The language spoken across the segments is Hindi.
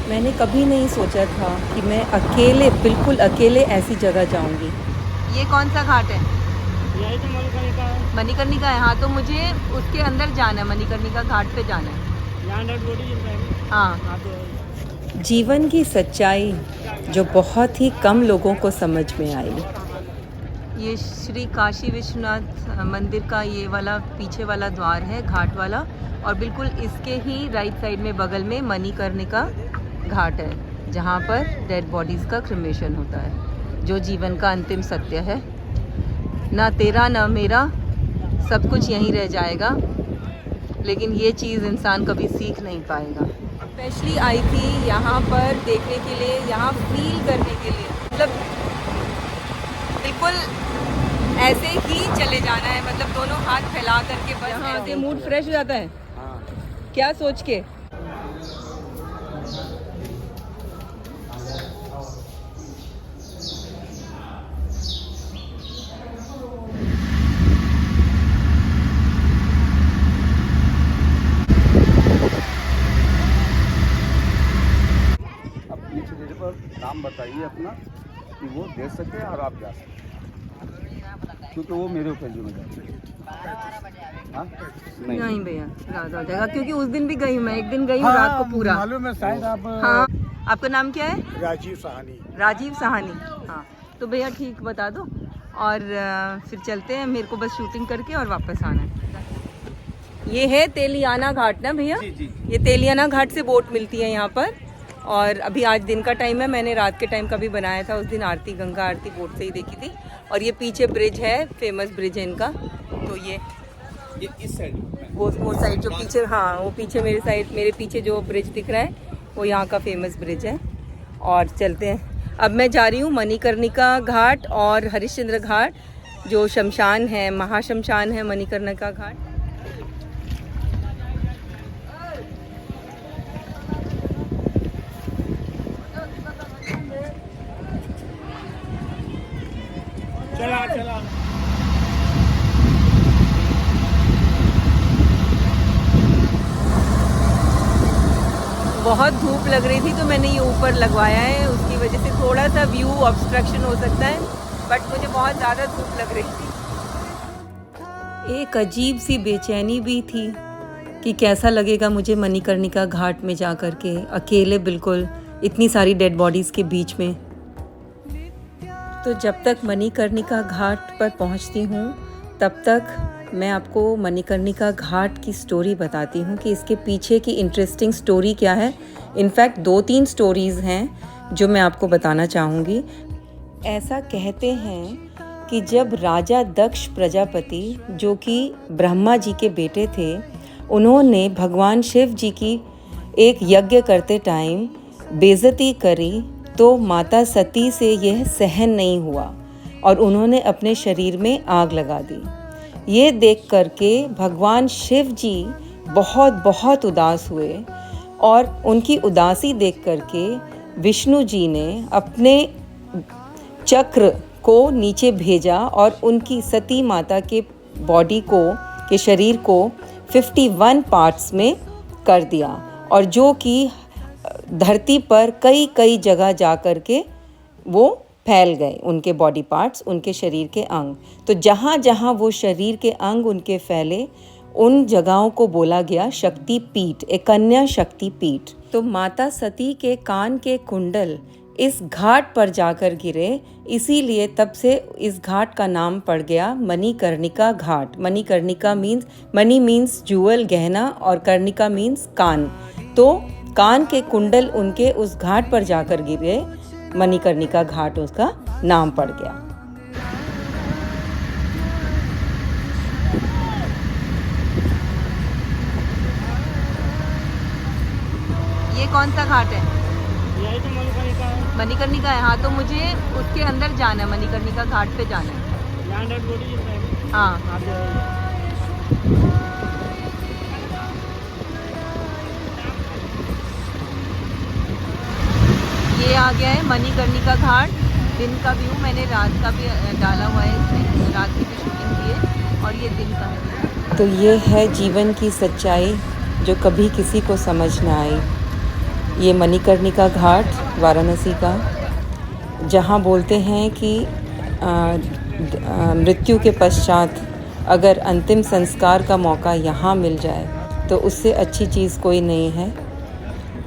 मैंने कभी नहीं सोचा था कि मैं अकेले, बिल्कुल अकेले ऐसी जगह जाऊंगी। ये कौन सा घाट है? यही तो मणिकर्णिका है। मणिकर्णिका है। हाँ, तो मुझे उसके अंदर जाना है, मणिकर्णिका घाट पे जाना है। यहाँ डेड बॉडी चल रहा है। हाँ। हाँ तो जीवन की सच्चाई जो बहुत ही कम लोगों को समझ में आई। ये श्री काशी विश्वनाथ मंदिर का ये वाला पीछे वाला द्वार है, घाट वाला, और बिल्कुल इसके ही राइट साइड में बगल में मणिकर्णिका घाट है, जहाँ पर डेड बॉडीज़ का क्रिमेशन होता है, जो जीवन का अंतिम सत्य है। ना तेरा ना मेरा, सब कुछ यहीं रह जाएगा, लेकिन ये चीज़ इंसान कभी सीख नहीं पाएगा। स्पेशली आई थी यहाँ पर देखने के लिए, यहाँ फील करने के लिए, मतलब बिल्कुल ऐसे ही चले जाना है, मतलब दोनों हाथ फैला करके बस। यहाँ से मूड फ्रेश हो जाता है। हाँ। क्या सोच के? अब पीछे देने पर नाम बताइए अपना कि वो दे सके और आप जा सके, क्योंकि वो मेरे ऊपर जिम्मेदारी है। हाँ? नहीं भैया, रात हो जाएगा, क्योंकि उस दिन भी गई हूँ मैं, एक दिन गई हूँ रात को पूरा। मालूम है शायद आप। हाँ, आपका नाम क्या है? राजीव साहनी। राजीव साहनी। हाँ, तो भैया ठीक बता दो, और फिर चलते हैं, मेरे को बस शूटिंग करके और वापस आना है। ये है तेलियाना घाट ना भैया? जी जी। ये तेलियाना घाट से बोट मिलती है यहाँ पर, और अभी आज दिन का टाइम है, मैंने रात के टाइम का भी बनाया था, उस दिन आरती, गंगा आरती बोट से ही देखी थी। और ये पीछे ब्रिज है, फेमस ब्रिज है इनका। तो ये इस साइड वो साइड जो पीछे, हाँ वो पीछे मेरे साइड, मेरे पीछे जो ब्रिज दिख रहा है वो यहाँ का फेमस ब्रिज है। और चलते हैं, अब मैं जा रही हूँ मणिकर्णिका घाट और हरिश्चंद्र घाट, जो शमशान है, महाशमशान है मणिकर्णिका घाट। चला चला। बहुत धूप लग रही थी तो मैंने ये ऊपर लगवाया है, उसकी वजह से थोड़ा सा व्यू ऑब्स्ट्रक्शन हो सकता है, बट मुझे बहुत ज़्यादा धूप लग रही थी। एक अजीब सी बेचैनी भी थी कि कैसा लगेगा मुझे मणिकर्णिका घाट में जा कर के अकेले, बिल्कुल इतनी सारी डेड बॉडीज़ के बीच में। तो जब तक मणिकर्णिका घाट पर पहुंचती हूं, तब तक मैं आपको मणिकर्णिका घाट की स्टोरी बताती हूं कि इसके पीछे की इंटरेस्टिंग स्टोरी क्या है। इनफैक्ट 2-3 स्टोरीज़ हैं जो मैं आपको बताना चाहूँगी। ऐसा कहते हैं कि जब राजा दक्ष प्रजापति, जो कि ब्रह्मा जी के बेटे थे, उन्होंने भगवान शिव जी की एक यज्ञ करते टाइम बेइज्जती करी, तो माता सती से यह सहन नहीं हुआ और उन्होंने अपने शरीर में आग लगा दी। ये देख करके भगवान शिव जी बहुत बहुत उदास हुए, और उनकी उदासी देख करके विष्णु जी ने अपने चक्र को नीचे भेजा और उनकी सती माता के बॉडी को, के शरीर को 51 पार्ट्स में कर दिया, और जो कि धरती पर कई कई जगह जा कर के वो फैल गए, उनके बॉडी पार्ट्स, उनके शरीर के अंग। तो जहाँ जहाँ वो शरीर के अंग उनके फैले, उन जगहों को बोला गया शक्ति पीठ, एक कन्या शक्ति पीठ। तो माता सती के कान के कुंडल इस घाट पर जाकर गिरे, इसीलिए तब से इस घाट का नाम पड़ गया मणिकर्णिका घाट। मणिकर्णिका मीन्स, मणि मीन्स ज्वेल, गहना, और कर्णिका मीन्स कान। तो कान के कुंडल उनके उस घाट पर जाकर गिरे, मणिकर्णिका घाट उसका नाम पड़ गया। ये कौन सा घाट है? यही तो मणिकर्णिका है। मणिकर्णिका है। हाँ, तो मुझे उसके अंदर जाना है, मणिकर्णिका घाट पे जाना है। यहाँ डेड बॉडी चल रहा है। हाँ। हाँ तो ये आ गया है मणिकर्णिका घाट। दिन का व्यू मैंने रात का भी डाला हुआ है इसमें, रात की भी शूटिंग की है, और ये दिन का है। तो ये है जीवन की सच्चाई जो कभी किसी को समझ ना आई। ये मणिकर्णिका घाट वाराणसी का, जहाँ बोलते हैं कि मृत्यु के पश्चात अगर अंतिम संस्कार का मौका यहाँ मिल जाए तो उससे अच्छी चीज़ कोई नहीं है,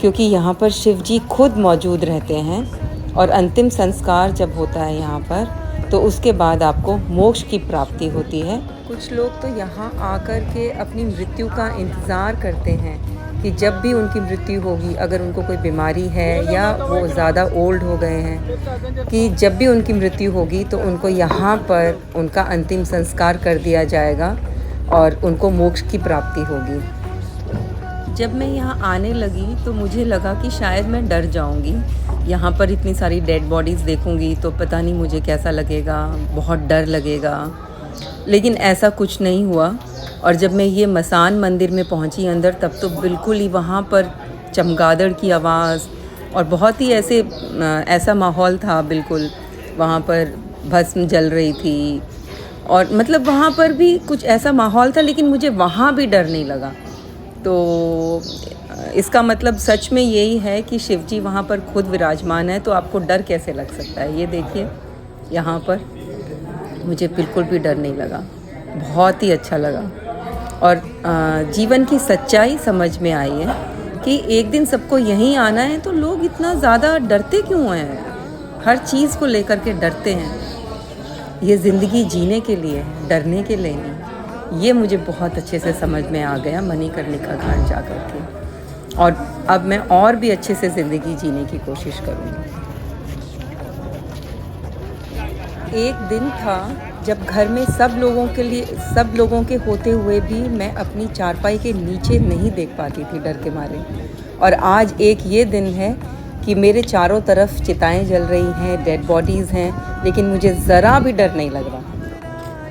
क्योंकि यहाँ पर शिव जी खुद मौजूद रहते हैं और अंतिम संस्कार जब होता है यहाँ पर तो उसके बाद आपको मोक्ष की प्राप्ति होती है। कुछ लोग तो यहाँ आकर के अपनी मृत्यु का इंतज़ार करते हैं कि जब भी उनकी मृत्यु होगी, अगर उनको कोई बीमारी है या वो ज़्यादा ओल्ड हो गए हैं, कि जब भी उनकी मृत्यु होगी तो उनको यहाँ पर उनका अंतिम संस्कार कर दिया जाएगा और उनको मोक्ष की प्राप्ति होगी। जब मैं यहाँ आने लगी तो मुझे लगा कि शायद मैं डर जाऊँगी। यहाँ पर इतनी सारी डेड बॉडीज़ देखूँगी तो पता नहीं मुझे कैसा लगेगा, बहुत डर लगेगा, लेकिन ऐसा कुछ नहीं हुआ। और जब मैं ये मसान मंदिर में पहुँची अंदर, तब तो बिल्कुल ही वहाँ पर चमगादड़ की आवाज़ और बहुत ही ऐसा माहौल था। बिल्कुल वहाँ पर भस्म जल रही थी और मतलब वहाँ पर भी कुछ ऐसा माहौल था, लेकिन मुझे वहाँ भी डर नहीं लगा। तो इसका मतलब सच में यही है कि शिव जी वहाँ पर खुद विराजमान है, तो आपको डर कैसे लग सकता है। ये देखिए यहाँ पर मुझे बिल्कुल भी डर नहीं लगा, बहुत ही अच्छा लगा। और जीवन की सच्चाई समझ में आई है कि एक दिन सबको यहीं आना है, तो लोग इतना ज़्यादा डरते क्यों हैं, हर चीज़ को लेकर के डरते हैं। ये ज़िंदगी जीने के लिए है, डरने के लिए नहीं। ये मुझे बहुत अच्छे से समझ में आ गया मणिकर्णिका घाट जा कर के, और अब मैं और भी अच्छे से ज़िंदगी जीने की कोशिश करूँगी। एक दिन था जब घर में सब लोगों के होते हुए भी मैं अपनी चारपाई के नीचे नहीं देख पाती थी डर के मारे, और आज एक ये दिन है कि मेरे चारों तरफ चिताएं जल रही हैं, डेड बॉडीज़ हैं, लेकिन मुझे ज़रा भी डर नहीं लग रहा।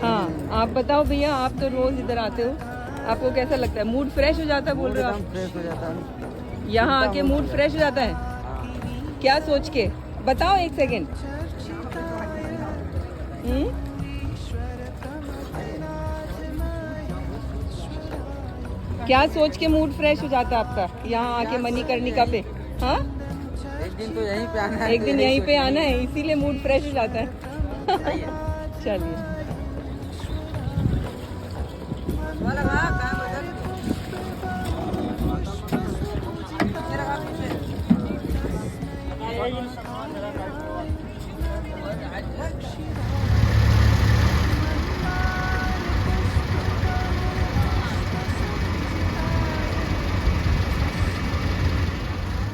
हाँ, आप बताओ भैया, आप तो रोज़ इधर आते हो, आपको कैसा लगता है? मूड फ्रेश हो जाता है? बोल रहे हो आप? फ्रेश हो जाता है यहाँ आके मूड फ्रेश हो जाता है? क्या सोच के बताओ, एक सेकेंड। क्या सोच के मूड फ्रेश हो जाता है आपका यहाँ आके मणिकर्णिका पे? हाँ, एक दिन तो यहीं पे आना है, एक दिन यहीं पे आना है, इसीलिए मूड फ्रेश हो जाता है। चलिए।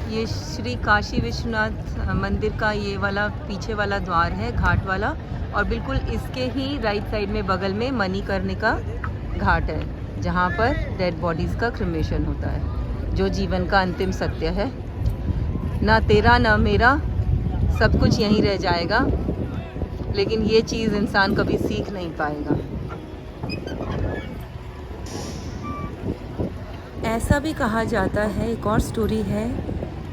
ये श्री काशी विश्वनाथ मंदिर का ये वाला पीछे वाला द्वार है, घाट वाला, और बिल्कुल इसके ही राइट साइड में बगल में मणिकर्णिका घाट है, जहाँ पर डेड बॉडीज़ का क्रिमेशन होता है, जो जीवन का अंतिम सत्य है। ना तेरा ना मेरा, सब कुछ यहीं रह जाएगा, लेकिन ये चीज़ इंसान कभी सीख नहीं पाएगा। ऐसा भी कहा जाता है, एक और स्टोरी है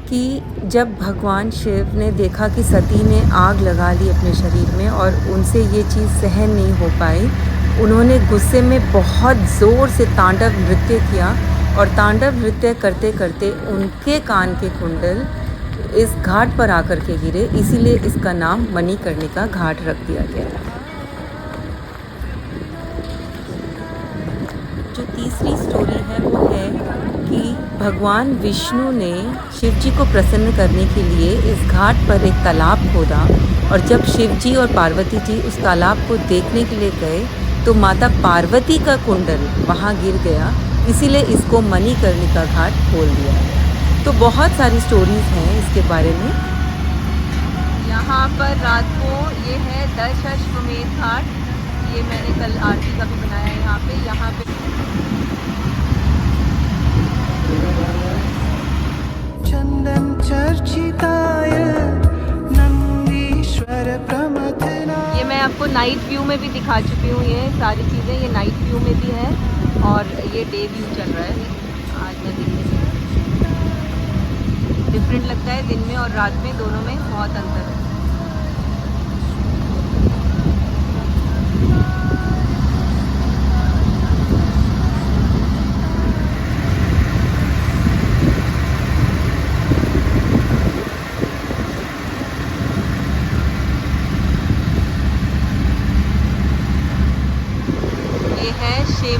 कि जब भगवान शिव ने देखा कि सती ने आग लगा ली अपने शरीर में और उनसे ये चीज़ सहन नहीं हो पाई, उन्होंने गुस्से में बहुत ज़ोर से तांडव नृत्य किया, और तांडव नृत्य करते करते उनके कान के कुंडल इस घाट पर आकर के गिरे, इसीलिए इसका नाम मणिकर्णिका घाट रख दिया गया। जो तीसरी स्टोरी है वो है कि भगवान विष्णु ने शिव जी को प्रसन्न करने के लिए इस घाट पर एक तालाब खोदा, और जब शिव जी और पार्वती जी उस तालाब को देखने के लिए गए तो माता पार्वती का कुंडल वहाँ गिर गया, इसीलिए इसको मणिकर्णिका घाट बोल दिया। तो बहुत सारी स्टोरीज़ हैं इसके बारे में। यहाँ पर रात को ये है दशाश्वमेध घाट, ये मैंने कल आरती का भी बनाया है यहाँ पे चंदन चर्चिताय नंदीश्वर प्रमथना। ये मैं आपको नाइट व्यू में भी दिखा चुकी हूँ, ये सारी चीज़ें ये नाइट व्यू में भी है, और ये डे व्यू चल रहा है। आज मैं दिन में डिफरेंट लगता है, दिन में और रात में दोनों में बहुत अंतर है।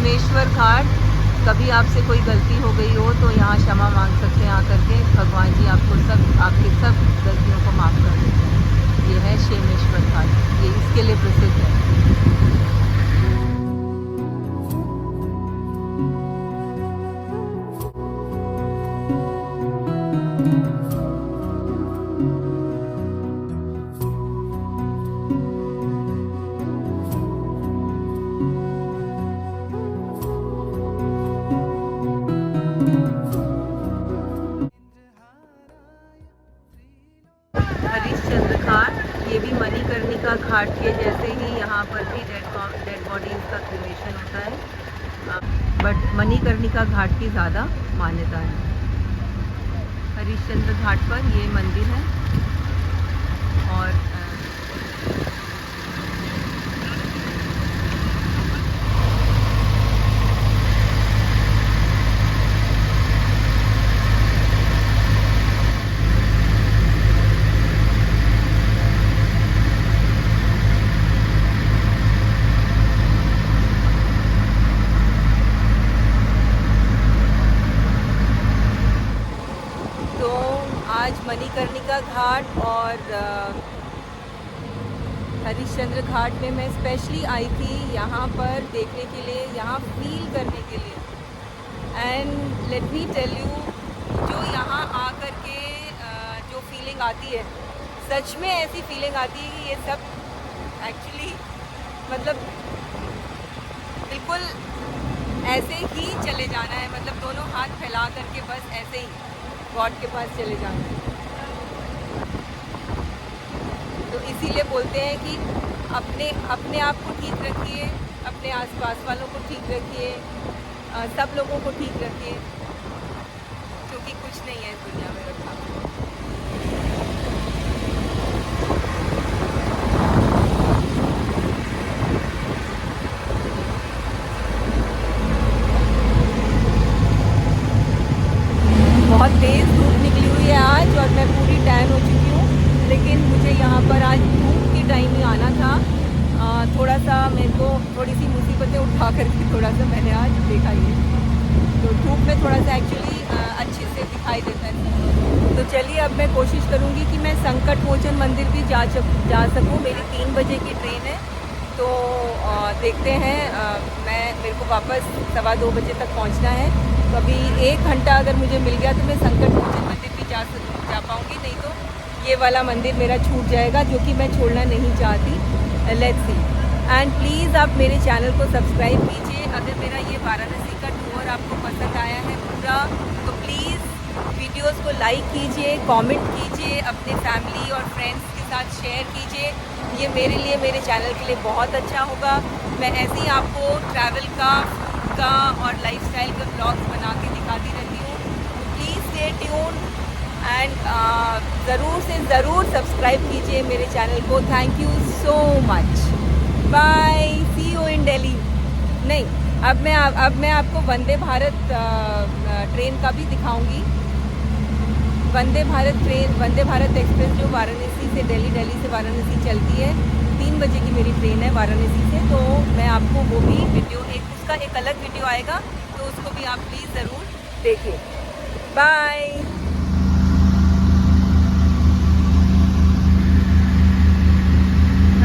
क्षेमेश्वर घाट। कभी आपसे कोई गलती हो गई हो तो यहाँ क्षमा मांग सकते हैं आकर के। भगवान जी आपको आपकी सब गलतियों को माफ़ कर देते हैं। ये है क्षेमेश्वर घाट, ये इसके लिए प्रसिद्ध है। हरिश्चंद्र घाट, ये भी मणिकर्णिका घाट के जैसे ही यहाँ पर भी डेड बॉडीज़ का क्रिमेशन होता है, बट मणिकर्णिका घाट की ज़्यादा मान्यता है। हरिश्चंद्र घाट पर ये मंदिर है और आज मणिकर्णिका घाट और हरिश्चंद्र घाट में मैं स्पेशली आई थी यहाँ पर देखने के लिए, यहाँ फील करने के लिए। And let me tell you, जो यहाँ आकर के जो फीलिंग आती है, सच में ऐसी फीलिंग आती है कि ये सब एक्चुअली मतलब बिल्कुल ऐसे ही चले जाना है, मतलब दोनों हाथ फैला करके बस ऐसे ही गॉड के पास चले जाना है। तो इसीलिए बोलते हैं कि अपने आप को ठीक रखिए, अपने आसपास वालों को ठीक रखिए, सब लोगों को ठीक रखिए, क्योंकि कुछ नहीं है इस दुनिया में रखा। बहुत तेज़ धूप निकली हुई है आज और मैं पूरी टैन हो चुकी हूँ, लेकिन मुझे यहाँ पर आज धूप के टाइम ही आना था। थोड़ा सा मेरे को थोड़ी सी मुसीबतें उठा करके थोड़ा सा मैंने आज देखा ये, तो धूप में थोड़ा सा एक्चुअली अच्छे से दिखाई देता है। तो चलिए अब मैं कोशिश करूँगी कि मैं संकट मोचन मंदिर भी जा सकूँ। मेरी 3 बजे की ट्रेन है, तो देखते हैं। मेरे को वापस 2:15 बजे तक पहुँचना है, तो अभी 1 घंटा अगर मुझे मिल गया तो मैं संकट मोचन मंदिर भी जा पाऊँगी, नहीं तो ये वाला मंदिर मेरा छूट जाएगा, जो कि मैं छोड़ना नहीं चाहती। Let's see. एंड प्लीज़ आप मेरे चैनल को सब्सक्राइब कीजिए। अगर मेरा ये वाराणसी का टूर आपको पसंद आया है पूरा, तो प्लीज़ वीडियोस को लाइक कीजिए, कमेंट कीजिए, अपने फैमिली और फ्रेंड्स के साथ शेयर कीजिए। ये मेरे लिए, मेरे चैनल के लिए बहुत अच्छा होगा। मैं ऐसे ही आपको ट्रैवल का और लाइफस्टाइल के ब्लॉग्स बना के दिखाती रहती हूँ। तो प्लीज़ स्टे ट्यून एंड ज़रूर से ज़रूर सब्सक्राइब कीजिए मेरे चैनल को। Thank you so much. Bye, see you in Delhi. नहीं, अब मैं आपको वंदे भारत ट्रेन का भी दिखाऊंगी। वंदे भारत एक्सप्रेस जो वाराणसी से दिल्ली से वाराणसी चलती है, 3 बजे की मेरी ट्रेन है वाराणसी से। तो मैं आपको वो भी वीडियो, उसका एक अलग वीडियो आएगा, तो उसको भी आप प्लीज़ ज़रूर देखिए। बाय।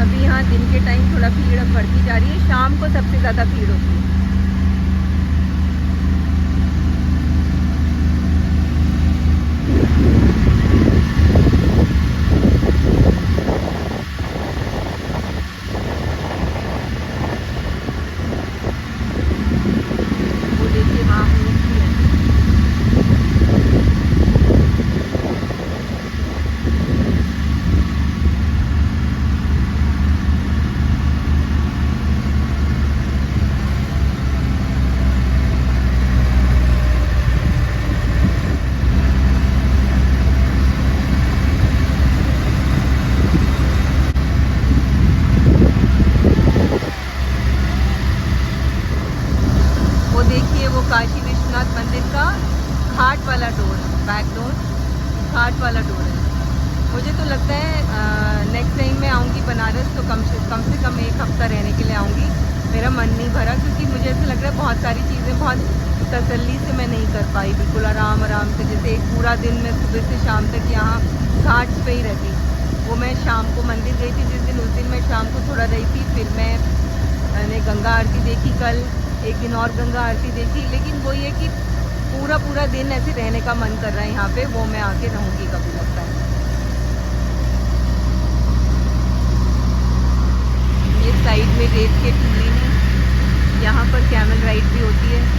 अभी यहाँ दिन के टाइम थोड़ा भीड़ बढ़ती जा रही है, शाम को सबसे ज़्यादा भीड़ होती है। वो देखिए वहाँ ऊँट भी है। काशी विश्वनाथ मंदिर का घाट वाला डोर, बैक डोर, घाट वाला डोर है। मुझे तो लगता है नेक्स्ट टाइम मैं आऊँगी बनारस तो कम से कम 1 हफ्ता रहने के लिए आऊँगी। मेरा मन नहीं भरा, क्योंकि मुझे ऐसा लग रहा है बहुत सारी चीज़ें बहुत तसल्ली से मैं नहीं कर पाई, बिल्कुल आराम आराम से। जैसे एक पूरा दिन मैं सुबह से शाम तक यहाँ घाट्स पे ही रहती, वो मैं शाम को मंदिर गई थी जिस दिन, उस दिन मैं शाम को थोड़ा रही थी, फिर मैंने गंगा आरती देखी, कल एक दिन और गंगा आरती देखी। लेकिन वो ये कि पूरा दिन ऐसे रहने का मन कर रहा है यहाँ पे, वो मैं आके रहूँगी कभी, लगता है। ये साइड में रेत के टीले हैं, यहाँ पर कैमल राइड भी होती है।